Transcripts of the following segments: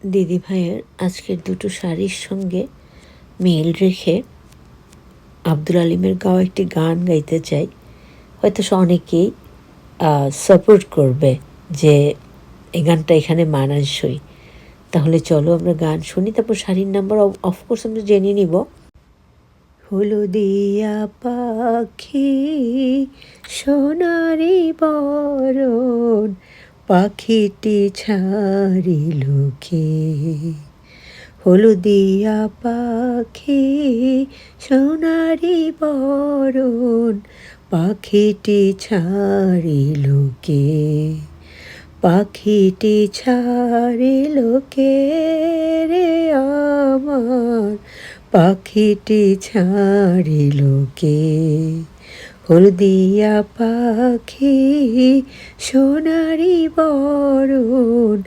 দিদিভাইয়ের আজকের দুটো শাড়ির সঙ্গে মিল রেখে আব্দুল আলিমের গাওয়া একটি গান গাইতে চাই। হয়তো অনেকেই সাপোর্ট করবে যে এই গানটা এখানে মানানসই। তাহলে চলো আমরা গান শুনি, তারপর শাড়ির নাম্বার অফকোর্স আমরা জেনে নিব। হলদিয়া পাখি সোনারি বরণ, পাখিটি ছাড়িল কে? হলদিয়া পাখি সোনারি বরণ, পাখিটি ছাড়িল কে? পাখিটি ছাড়িল কে রে আমার, পাখিটি ছাড়িল কে? হলদিয়া পাখি সোনারি বরণ,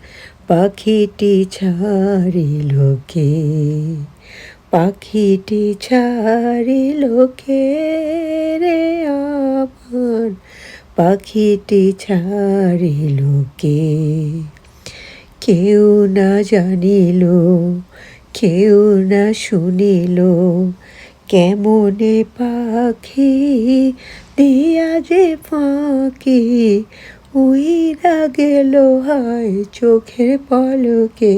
পাখিটি ছাড়িল কে? পাখিটি ছাড়িল কে রে আমার, পাখিটি ছাড়িল কে? কেউ না জানিল, কেউ না শুনিল, কেমনে পাখি দিয়া যে ফাঁকি উইরা গেল হায় চোখের পলকে?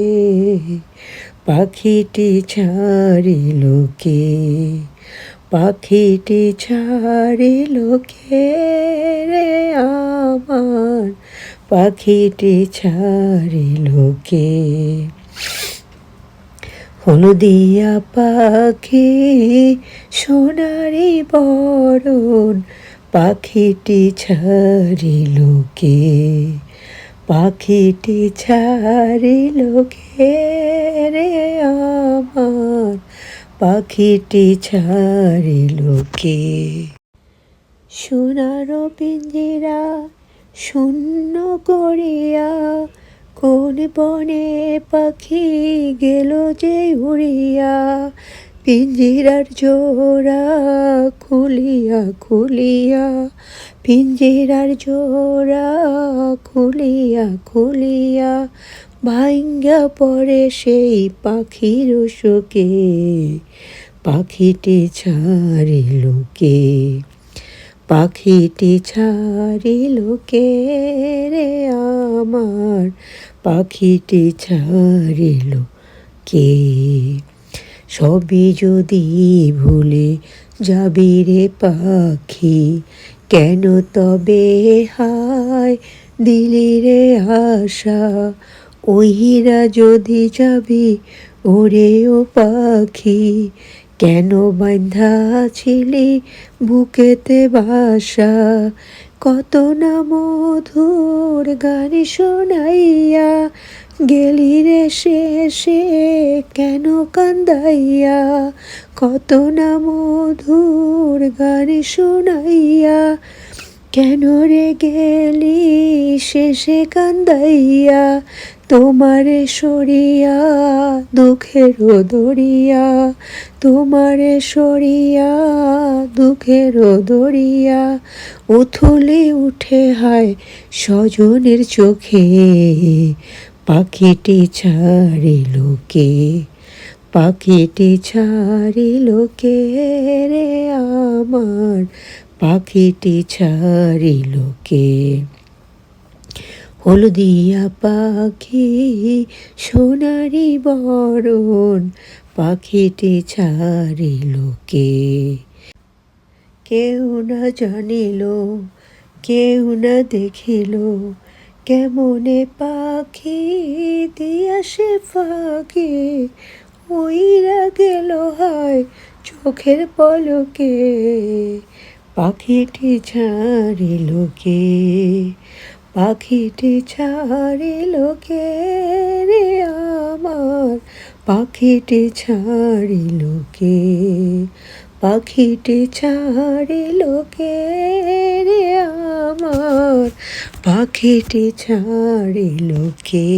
পাখিটি ছাড়িল কে? পাখিটি ছাড়িল কে রে আমার, পাখিটি ছাড়িল কে? হলদিয়া পাখি সোনারি বরণ, পাখিটি ছাড়িল কে? পাখিটি ছাড়িল কে রে আমার, পাখিটি ছাড়িল কে? সোনার পিঞ্জিরা শূন্য করিয়া কোন বনে পাখি গেল যে উড়িয়া? পিঞ্জিরার জোড়া খুলিয়া খুলিয়া, পিঞ্জিরার জোড়া খুলিয়া খুলিয়া, ভাঙ্গা পড়ে সেই পাখির শোকে? পাখিটি ছাড়িল কে? পাখিটি ছাড়িল কে রে আমার, পাখিটি ছাড়িল কে? সবই যদি ভুলে যাবি রে পাখি, কেন তবে হায় দিলি রে আশা? ওহিরা যদি যাবি ওরে ও পাখি, কেন বাঁধা ছিলি বুকেতে বাসা? কত না মধুর গান শোনাইয়া গেলি রে শেষে কেন কান্দাইয়া? কত না মধুর গান শোনাইয়া কেন রে গেলি শেষে কান্দাইয়া? তোমারে সরিয়া দুঃখের দরিয়া, তোমারে সরিয়া দুঃখের দরিয়া, উথলে উঠে হায় স্বজনের চোখে? পাখিটি ছাড়িল কে? পাখিটি ছাড়িল কে রে আমার, পাখিটি ছাড়িল কে? হলদিয়া পাখি সোনারি বরণ, পাখিটি ছাড়িল কে? কেউ না জানিল, কেউ না দেখিল, কেমনে পাখি দিয়া সে ফাঁকি উইরা গেল হায় চোখের পলকে? পাখিটি ছাড়িল কে? পাখিটি ছাড়িল কে রে আমার, পাখিটি ছাড়িল কে? পাখিটি ছাড়িল কে রে আমার, পাখিটি ছাড়িল কে?